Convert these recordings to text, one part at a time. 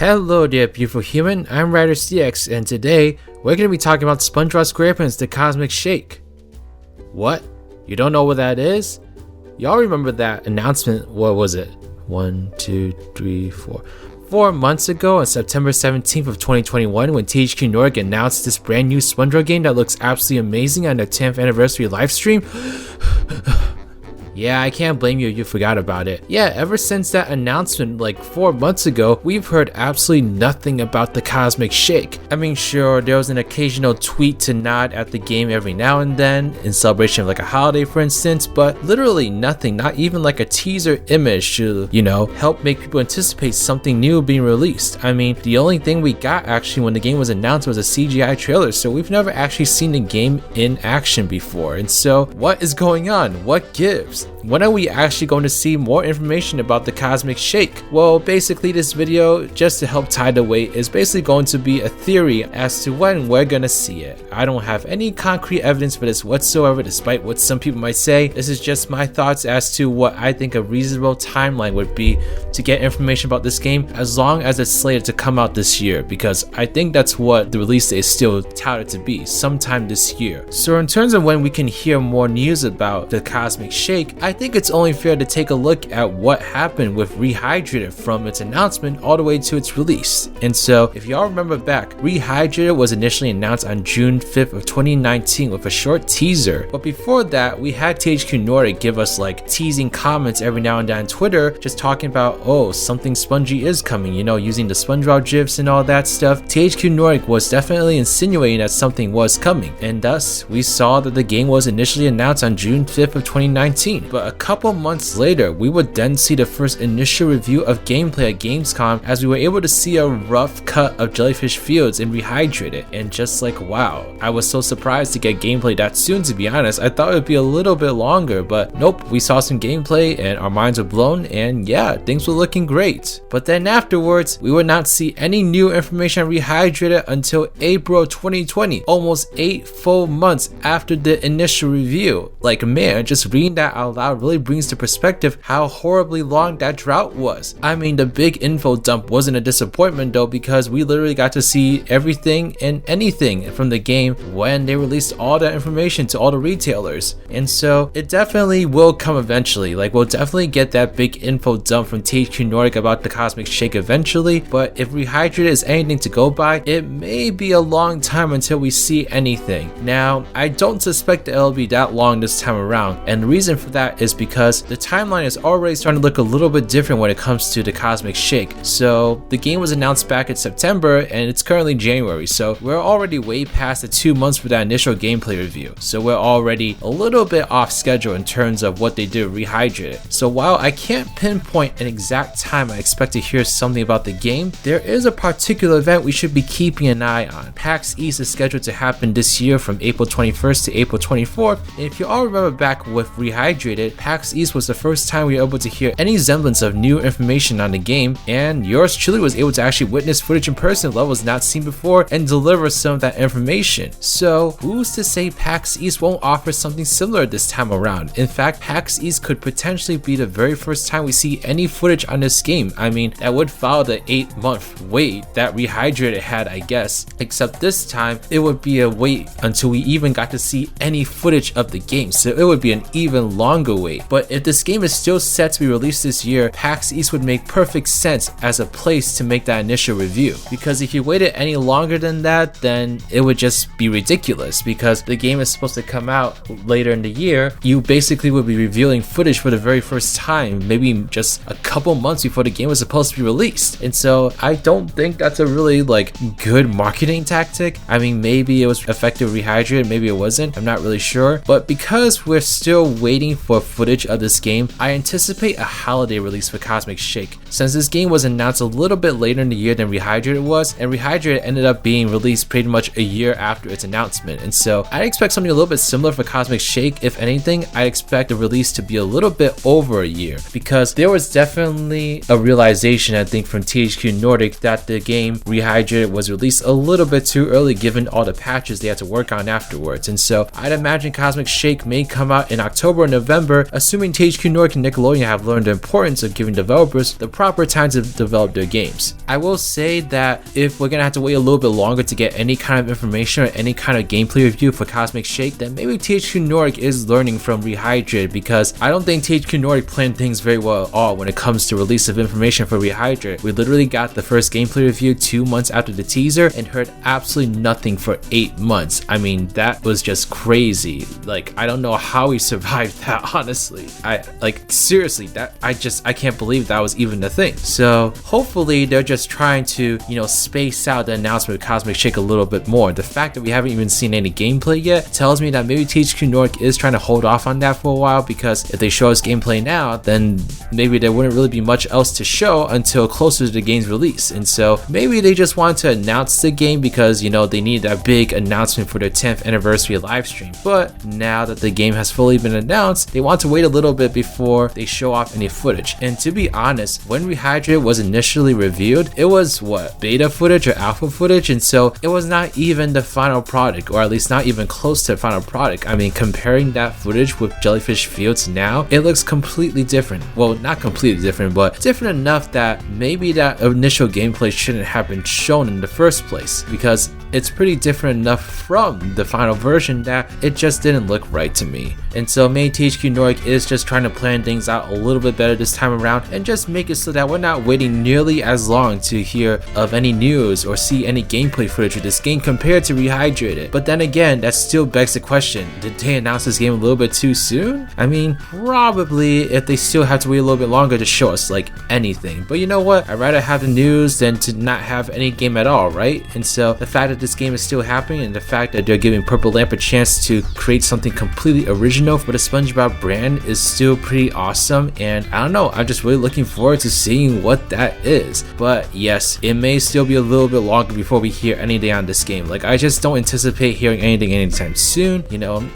Hello there beautiful human, I'm RidersDX and today we're going to be talking about Spongebob SquarePants The Cosmic Shake. What? You don't know what that is? Y'all remember that announcement, what was it? 4 months ago on September 17th of 2021 when THQ Nordic announced this brand new Spongebob game that looks absolutely amazing on their 10th anniversary livestream? Yeah, I can't blame you if you forgot about it. Yeah, ever since that announcement like 4 months ago, we've heard absolutely nothing about the Cosmic Shake. I mean, sure, there was an occasional tweet to nod at the game every now and then, in celebration of like a holiday for instance, but literally nothing, not even like a teaser image to, help make people anticipate something new being released. I mean, the only thing we got actually when the game was announced was a CGI trailer, so we've never actually seen the game in action before. And so, what is going on? What gives? When are we actually going to see more information about the Cosmic Shake? Well, basically this video, just to help tie the weight, is basically going to be a theory as to when we're gonna see it. I don't have any concrete evidence for this whatsoever, despite what some people might say. This is just my thoughts as to what I think a reasonable timeline would be to get information about this game, as long as it's slated to come out this year, because I think that's what the release date is still touted to be, sometime this year. So in terms of when we can hear more news about the Cosmic Shake, I think it's only fair to take a look at what happened with Rehydrated from its announcement all the way to its release. And so if y'all remember back, Rehydrated was initially announced on June 5th of 2019 with a short teaser, but before that we had THQ Nordic give us like teasing comments every now and then on Twitter, just talking about, oh, something spongy is coming, using the SpongeBob gifs and all that stuff. THQ Nordic was definitely insinuating that something was coming, and thus we saw that the game was initially announced on June 5th of 2019. But a couple months later, we would then see the first initial review of gameplay at Gamescom, as we were able to see a rough cut of Jellyfish Fields and Rehydrated, and just like, wow, I was so surprised to get gameplay that soon. To be honest, I thought it would be a little bit longer, but nope, we saw some gameplay and our minds were blown, and yeah, things were looking great. But then afterwards, we would not see any new information on Rehydrated until April 2020, almost 8 full months after the initial review. Like, man, just reading that out loud really brings to perspective how horribly long that drought was. I mean, the big info dump wasn't a disappointment though, because we literally got to see everything and anything from the game when they released all that information to all the retailers. And so it definitely will come eventually. Like, we'll definitely get that big info dump from THQ Nordic about the Cosmic Shake eventually, but if Rehydrated is anything to go by, it may be a long time until we see anything. Now, I don't suspect that it'll be that long this time around, and the reason for that is because the timeline is already starting to look a little bit different when it comes to the Cosmic Shake. So the game was announced back in September and it's currently January, so we're already way past the 2 months for that initial gameplay review. So we're already a little bit off schedule in terms of what they did with Rehydrated. So while I can't pinpoint an exact time I expect to hear something about the game, there is a particular event we should be keeping an eye on. PAX East is scheduled to happen this year from April 21st to April 24th, and if you all remember back with Rehydrated, PAX East was the first time we were able to hear any semblance of new information on the game, and yours truly was able to actually witness footage in person at levels not seen before and deliver some of that information. So who's to say PAX East won't offer something similar this time around? In fact, PAX East could potentially be the very first time we see any footage on this game. I mean, that would follow the 8-month wait that Rehydrated had, I guess, except this time it would be a wait until we even got to see any footage of the game, so it would be an even longer wait. But if this game is still set to be released this year, PAX East would make perfect sense as a place to make that initial review, because if you waited any longer than that, then it would just be ridiculous, because the game is supposed to come out later in the year. You basically would be revealing footage for the very first time, maybe just a couple months before the game was supposed to be released. And so I don't think that's a really good marketing tactic. I mean, maybe it was effective Rehydrated, maybe it wasn't, I'm not really sure. But because we're still waiting for footage of this game, I anticipate a holiday release for Cosmic Shake, since this game was announced a little bit later in the year than Rehydrated was, and Rehydrated ended up being released pretty much a year after its announcement. And so I expect something a little bit similar for Cosmic Shake. If anything, I expect the release to be a little bit over a year, because there was definitely a realization, I think, from THQ Nordic that the game Rehydrated was released a little bit too early given all the patches they had to work on afterwards. And so I'd imagine Cosmic Shake may come out in October or November, assuming THQ Nordic and Nickelodeon have learned the importance of giving developers the proper time to develop their games. I will say that if we're gonna have to wait a little bit longer to get any kind of information or any kind of gameplay review for Cosmic Shake, then maybe THQ Nordic is learning from Rehydrated, because I don't think THQ Nordic planned things very well at all when it comes to release of information for Rehydrated. We literally got the first gameplay review 2 months after the teaser and heard absolutely nothing for 8 months. I mean, that was just crazy. Like, I don't know how we survived that, honestly. Seriously, that I can't believe that was even a thing. So hopefully they're just trying to, space out the announcement of Cosmic Shake a little bit more. The fact that we haven't even seen any gameplay yet tells me that maybe THQ Nordic is trying to hold off on that for a while, because if they show us gameplay now, then maybe there wouldn't really be much else to show until closer to the game's release. And so maybe they just want to announce the game because, they need that big announcement for their 10th anniversary live stream. But now that the game has fully been announced, they want to wait a little bit before they show off any footage. And to be honest, when Rehydrate was initially revealed, it was beta footage or alpha footage, and so it was not even the final product, or at least not even close to the final product. I mean, comparing that footage with Jellyfish Fields now, it looks completely different. Well, not completely different, but different enough that maybe that initial gameplay shouldn't have been shown in the first place, because it's pretty different enough from the final version that it just didn't look right to me. And so maybe THQ Nordic is just trying to plan things out a little bit better this time around and just make it so that we're not waiting nearly as long to hear of any news or see any gameplay footage of this game compared to Rehydrated. But then again, that still begs the question, did they announce this game a little bit too soon? I mean, probably, if they still have to wait a little bit longer to show us anything. But you know what? I'd rather have the news than to not have any game at all, right? And so the fact that this game is still happening, and the fact that they're giving Purple Lamp a chance to create something completely original for the SpongeBob brand is still pretty awesome. And I don't know, I'm just really looking forward to seeing what that is. But yes, it may still be a little bit longer before we hear anything on this game. I just don't anticipate hearing anything anytime soon.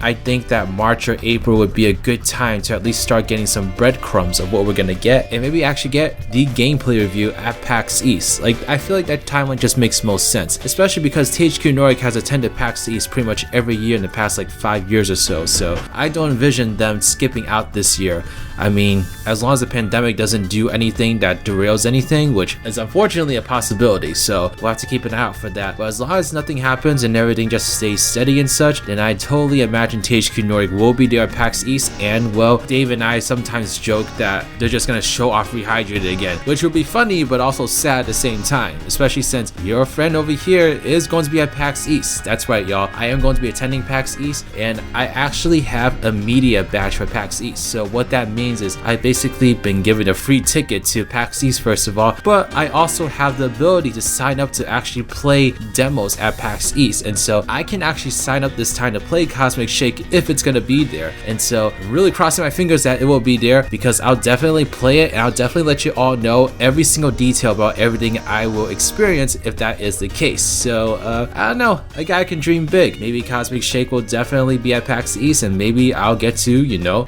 I think that March or April would be a good time to at least start getting some breadcrumbs of what we're gonna get, and maybe actually get the gameplay review at PAX East. I feel like that timeline just makes most sense, especially because THQ Nordic has attended PAX East pretty much every year in the past 5 years or so. So I don't envision them skipping out this year. I mean, as long as the pandemic doesn't do anything that derails anything, which is unfortunately a possibility, so we'll have to keep an eye out for that. But as long as nothing happens and everything just stays steady and such, then I totally imagine THQ Nordic will be there at PAX East. And well, Dave and I sometimes joke that they're just gonna show off Rehydrated again, which would be funny but also sad at the same time, especially since your friend over here is going to be at PAX East. That's right, y'all, I am going to be attending PAX East, and I actually have a media badge for PAX East. So what that means is I've basically been given a free ticket to PAX East first of all, but I also have the ability to sign up to actually play demos at PAX East. And so I can actually sign up this time to play Cosmic Shake if it's gonna be there. And so really crossing my fingers that it will be there, because I'll definitely play it, and I'll definitely let you all know every single detail about everything I will experience if that is the case. So I don't know, a guy can dream big. Maybe Cosmic Shake will definitely be at PAX East, and maybe I'll get to,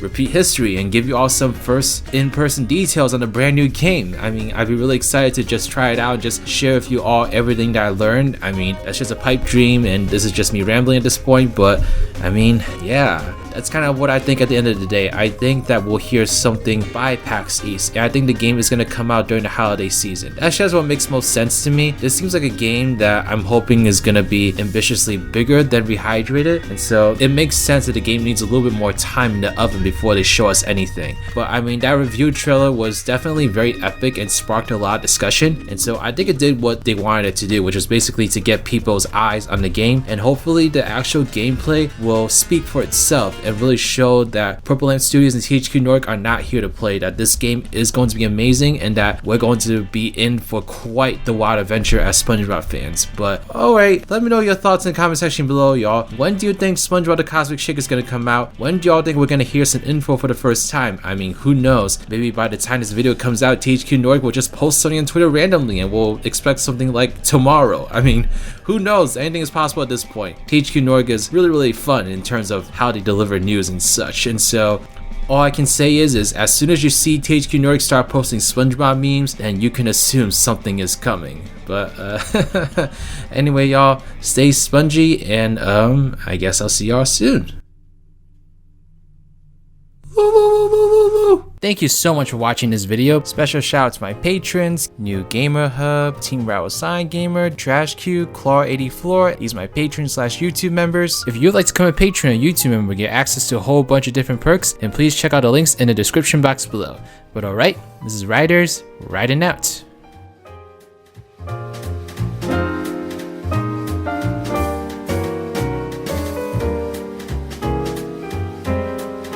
repeat history and give you all some first in-person details on the brand new game. I mean, I'd be really excited to just try it out and just share with you all everything that I learned. I mean, that's just a pipe dream, and this is just me rambling at this point, but I mean, yeah, that's kind of what I think at the end of the day. I think that we'll hear something by PAX East, and I think the game is going to come out during the holiday season. That's just what makes most sense to me. This seems like a game that I'm hoping is going to be ambitiously bigger than Rehydrated, and so it makes sense that the game needs a little bit more time in the oven before they show us anything. But I mean, that review trailer was definitely very epic and sparked a lot of discussion, and so I think it did what they wanted it to do, which was basically to get people's eyes on the game, and hopefully the actual gameplay will speak for itself and really show that Purple Lamp Studios and THQ Nordic are not here to play, that this game is going to be amazing, and that we're going to be in for quite the wild adventure as SpongeBob fans. But alright, let me know your thoughts in the comment section below, y'all. When do you think SpongeBob the Cosmic Shake is going to come out? When do y'all think we're going to hear some info for the first time? I mean, who knows? Maybe by the time this video comes out, THQ Nordic will just post something on Twitter randomly, and we'll expect something like tomorrow. I mean, who knows? Anything is possible at this point. THQ Nordic is really fun in terms of how they deliver news and such. And so all I can say is as soon as you see THQ Nordic start posting SpongeBob memes, then you can assume something is coming. But anyway, y'all, stay spongy, and I guess I'll see y'all soon. Woo, woo, woo, woo, woo, woo. Thank you so much for watching this video. Special shout out to my patrons, New Gamer Hub, Team Rattle Sign Gamer, Trash Q, Claw84. These are my patrons / YouTube members. If you'd like to become a patron or YouTube member and get access to a whole bunch of different perks, then please check out the links in the description box below. But alright, this is Riders, riding out.